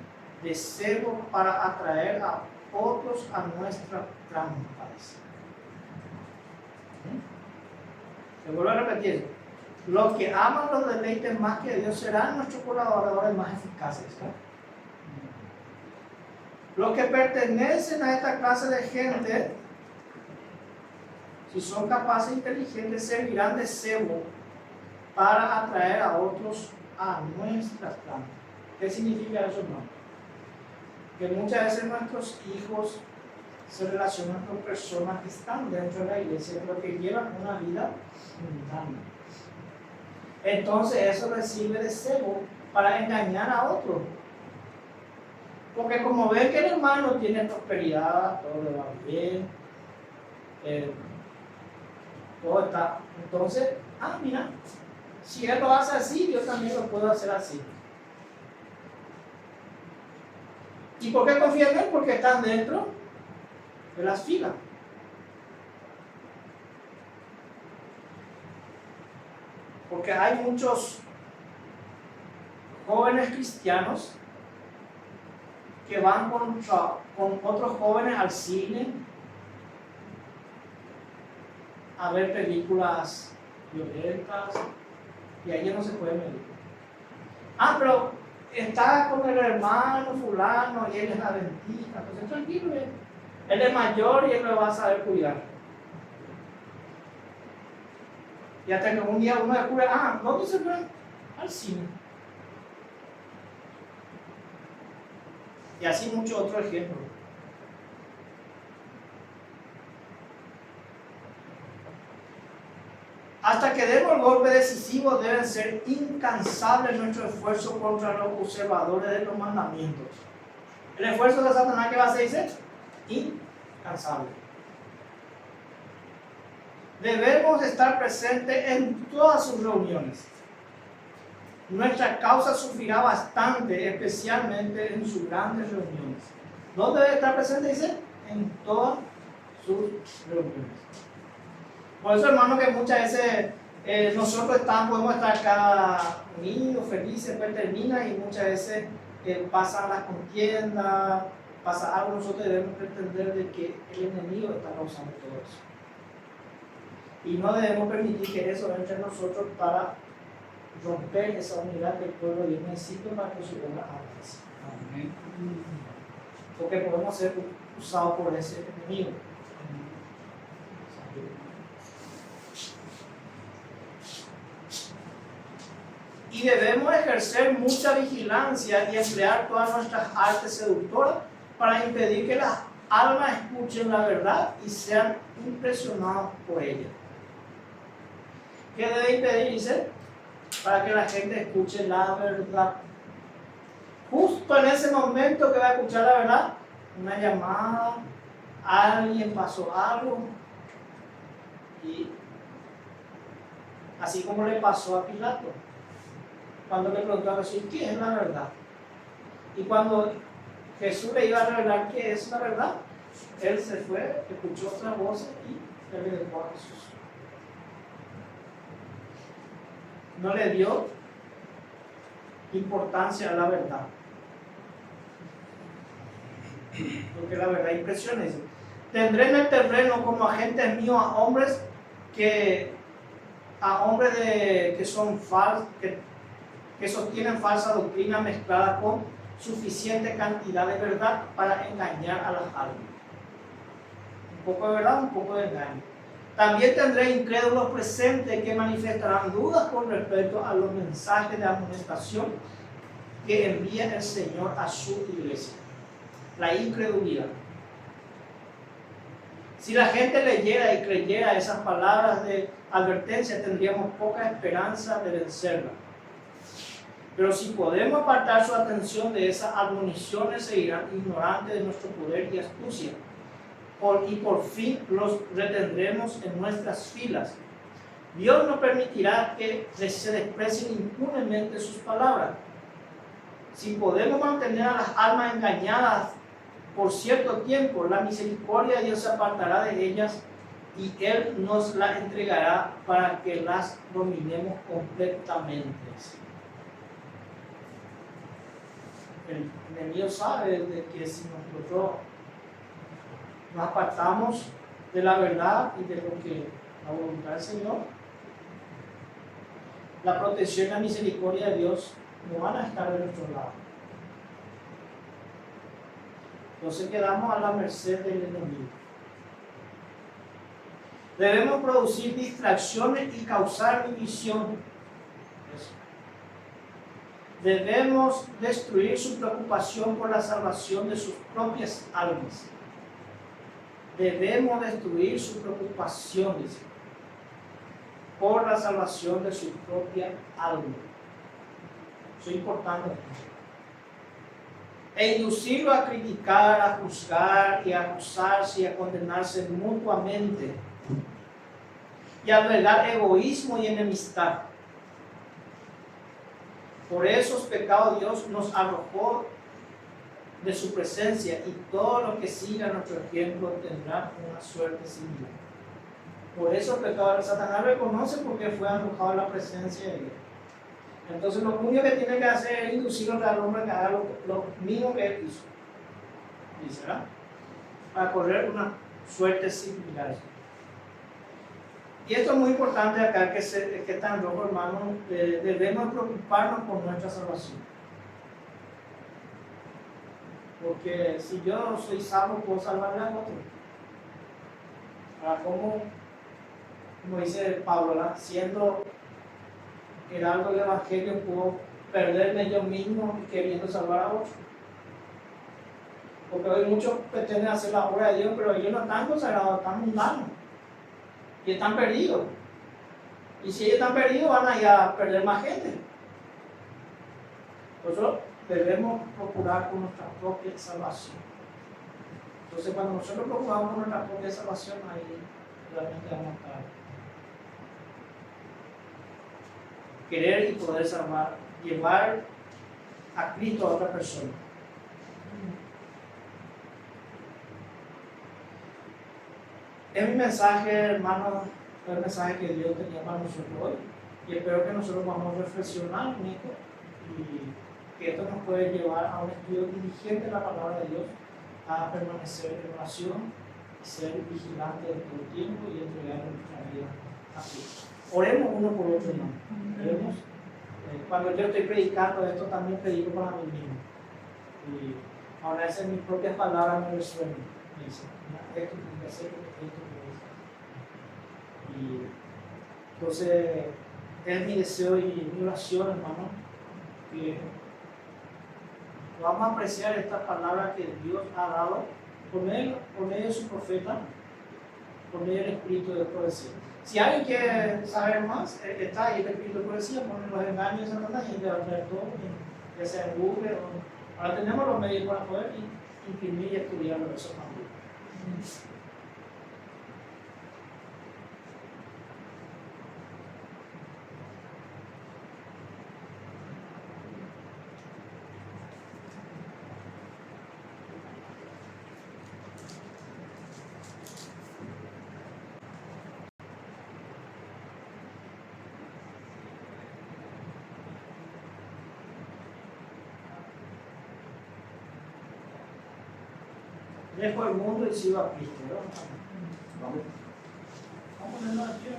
de cebo para atraer a otros a nuestra trampas. Se vuelvo a repetir. Los que aman los deleites más que Dios serán nuestros colaboradores más eficaces. Los que pertenecen a esta clase de gente, si son capaces e inteligentes, servirán de cebo para atraer a otros a nuestras trampas. ¿Qué significa eso, hermano? Que muchas veces nuestros hijos se relacionan con personas que están dentro de la iglesia, pero que llevan una vida mundana. Entonces eso les sirve de cebo para engañar a otros. Porque como ven que el hermano tiene prosperidad, todo le va bien, todo está. Entonces, mira, si él lo hace así, yo también lo puedo hacer así. ¿Y por qué confían en él? Porque están dentro de las filas. Porque hay muchos jóvenes cristianos que van con otros jóvenes al cine a ver películas violentas y ahí no se puede medir. Pero está con el hermano fulano y él es adventista, entonces tranquilo, él es mayor y él lo va a saber cuidar. Y hasta que un día uno descubre, ¿dónde se fue? Al cine. Y así muchos otros ejemplos. Hasta que demos el golpe decisivo, deben ser incansables nuestros esfuerzos contra los observadores de los mandamientos. El esfuerzo de Satanás, ¿qué va a hacer? Incansable. Debemos estar presentes en todas sus reuniones. Nuestra causa sufrirá bastante, especialmente en sus grandes reuniones. ¿Dónde debe estar presente? Dice, en todas sus reuniones. Por eso, hermano, que muchas veces nosotros podemos estar acá unidos, felices, pues termina y muchas veces pasan las contiendas, pasa algo, nosotros debemos pretender de que el enemigo está causando todo eso. Y no debemos permitir que eso entre en nosotros para romper esa unidad que el pueblo de Dios necesita para que su obra avance. Porque podemos ser usados por ese enemigo. Y debemos ejercer mucha vigilancia y emplear todas nuestras artes seductoras para impedir que las almas escuchen la verdad y sean impresionadas por ella. ¿Qué debe impedir? Dice, para que la gente escuche la verdad. Justo en ese momento que va a escuchar la verdad, una llamada, alguien pasó algo, y así como le pasó a Pilato, cuando le preguntó a Jesús, ¿qué es la verdad? Y cuando Jesús le iba a revelar qué es la verdad, él se fue, escuchó otra voz y le dejó a Jesús. No le dio importancia a la verdad. Porque la verdad impresiona. Tendré en el terreno como agentes míos a hombres que son falsos, que sostienen falsa doctrina mezclada con suficiente cantidad de verdad para engañar a las almas. Un poco de verdad, un poco de engaño. También tendré incrédulos presentes que manifestarán dudas con respecto a los mensajes de amonestación que envía el Señor a su iglesia. La incredulidad. Si la gente leyera y creyera esas palabras de advertencia, tendríamos poca esperanza de vencerla. Pero si podemos apartar su atención de esas admoniciones, seguirán ignorantes de nuestro poder y astucia. Y por fin los retendremos en nuestras filas. Dios no permitirá que se desprecien impunemente sus palabras. Si podemos mantener a las almas engañadas por cierto tiempo, la misericordia de Dios se apartará de ellas y Él nos la entregará para que las dominemos completamente. el enemigo sabe de que si nosotros nos apartamos de la verdad y de lo que la voluntad del Señor, la protección y la misericordia de Dios no van a estar de nuestro lado. Entonces quedamos a la merced del enemigo. Debemos producir distracciones y causar división. Debemos destruir su preocupación por la salvación de sus propias almas. Debemos destruir su preocupación, dice, por la salvación de su propia alma. Eso es importante. E inducirlo a criticar, a juzgar y a acusarse y a condenarse mutuamente. Y a albergar egoísmo y enemistad. Por esos pecados Dios nos arrojó de su presencia y todo lo que siga nuestro ejemplo tendrá una suerte similar. Por esos pecados Satanás reconoce porque fue arrojado a la presencia de Dios. Entonces lo único que tiene que hacer es inducirlo al hombre que haga lo mismo que él hizo. Dice, ¿verdad? Para correr una suerte similar. Y esto es muy importante acá, que está en rojo, hermano. Debemos preocuparnos por nuestra salvación. Porque si yo soy salvo, puedo salvar a otro. Ahora, como dice Pablo, ¿verdad? Siendo heraldo del Evangelio, puedo perderme yo mismo queriendo salvar a otro. Porque hoy muchos pretenden hacer la obra de Dios, pero ellos no están consagrados, están mundanos. Y están perdidos. Y si ellos están perdidos, van a ir a perder más gente. Nosotros debemos procurar con nuestra propia salvación. Entonces, cuando nosotros procuramos con nuestra propia salvación, ahí realmente vamos a estar. Querer y poder salvar, llevar a Cristo a otra persona. Es mi mensaje, hermano, es el mensaje que Dios tenía para nosotros hoy. Y espero que nosotros vamos a reflexionar en esto y que esto nos puede llevar a un estudio diligente de la palabra de Dios, a permanecer en oración, ser vigilante de todo el tiempo y entregar nuestra vida a Cristo. Oremos uno por otro, hermano. Oremos. Cuando yo estoy predicando esto, también predico para mí mismo. Y ahora esas mis propias palabras me resuenan. Me dicen, esto tiene que hacer, esto tiene que hacer. Y entonces, es mi deseo y mi oración, hermano, que vamos a apreciar esta palabra que Dios ha dado por medio de su profeta, por medio del espíritu de profecía. Si alguien quiere saber más, está ahí el espíritu de profecía, ponen los engaños de Satanás y le va a traer todo, ya sea en Google o... Ahora tenemos los medios para poder imprimir y estudiar eso también. Dejo el mundo y sigo a Cristo, ¿verdad? Vamos a ponerlo aquí, ¿no?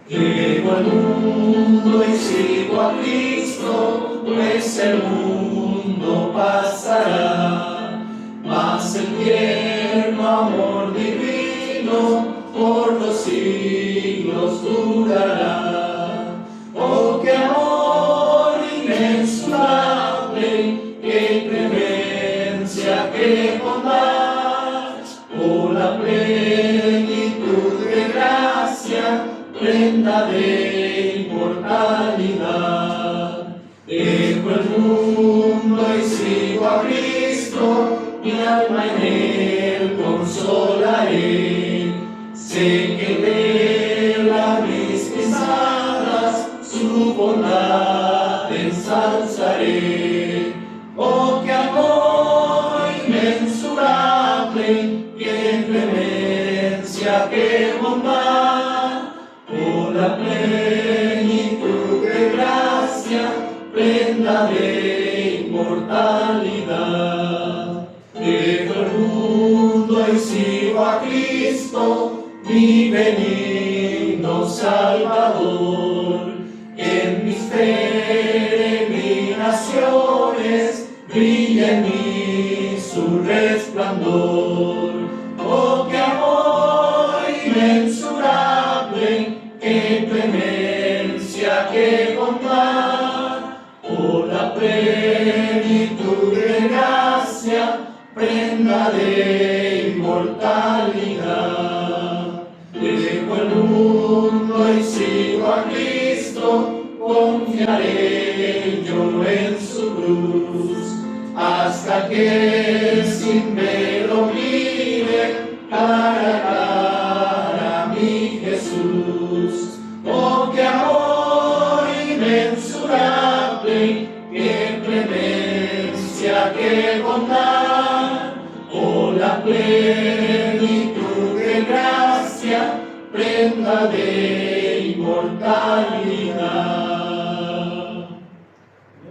Dejo el mundo y sigo a Cristo, pues el mundo pasará, mas el tierno amor divino por los siglos durará. Oh, qué amor inmensurable, qué clemencia, qué bondad, oh, la plenitud de gracia, prenda de inmortalidad. Dejo el mundo y sigo a Cristo, mi alma en él consolaré. Sé que de mis pisadas su bondad ensalzaré. Oh, qué amor inmensurable, qué bondad, por la plenitud de gracia, prenda de inmortalidad. Dejo el mundo y sigo a Cristo, mi benigno Salvador. En mis peregrinaciones brilla en mí su resplandor. Oh, qué amor inmensurable, qué clemencia, qué bondad, por la plenitud de gracia, prenda de inmortalidad. Dejo el mundo y sigo a Cristo, confiaré yo en su cruz, hasta que sin velo mire cara a cara a mi Jesús. Oh, qué amor inmensurable, qué clemencia, qué bondad, oh, la plenitud de gracia, prenda de inmortalidad.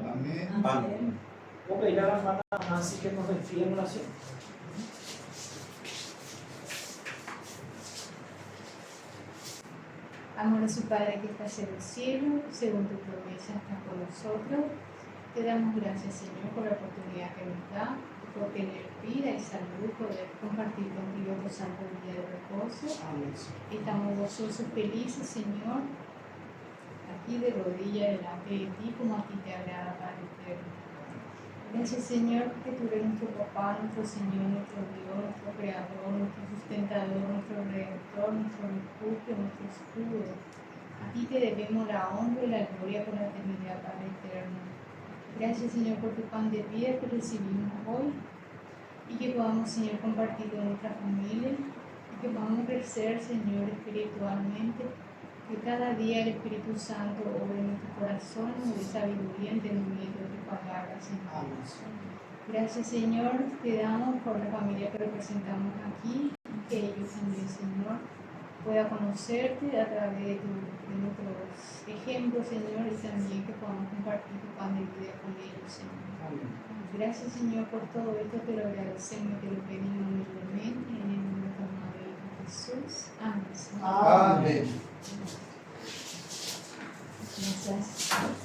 Amén. Amén. Voy a pedir a la hermana Nancy que nos desfíe en oración. Amoroso Padre que estás en el cielo, según tu promesa estás con nosotros. Te damos gracias, Señor, por la oportunidad que nos da, por tener vida y salud, poder compartir contigo tu santo día de reposo. Amén. Estamos gozosos, felices, Señor, aquí de rodillas delante de ti, como a ti te agrada, Padre eterno. Gracias, Señor, porque tú eres nuestro papá, nuestro Señor, nuestro Dios, nuestro Creador, nuestro sustentador, nuestro Redentor, nuestro refugio, nuestro escudo. A ti te debemos la honra y la gloria por la eternidad, Padre eterno. Gracias, Señor, por tu pan de vida que recibimos hoy y que podamos, Señor, compartir con nuestra familia y que podamos crecer, Señor, espiritualmente. Que cada día el Espíritu Santo obre en nuestro corazón, nos dé sabiduría, entendimiento de tu palabra, Señor. Gracias, Señor, te damos por la familia que representamos aquí, que ellos también, Señor, puedan conocerte a través de nuestros ejemplos, Señor, y también que podamos compartir tu pan de vida con ellos, Señor. Gracias, Señor, por todo esto, te lo agradecemos y te lo pedimos humildemente en el nombre de tu Madre Jesús. Amén, Señor. Amén. Gracias.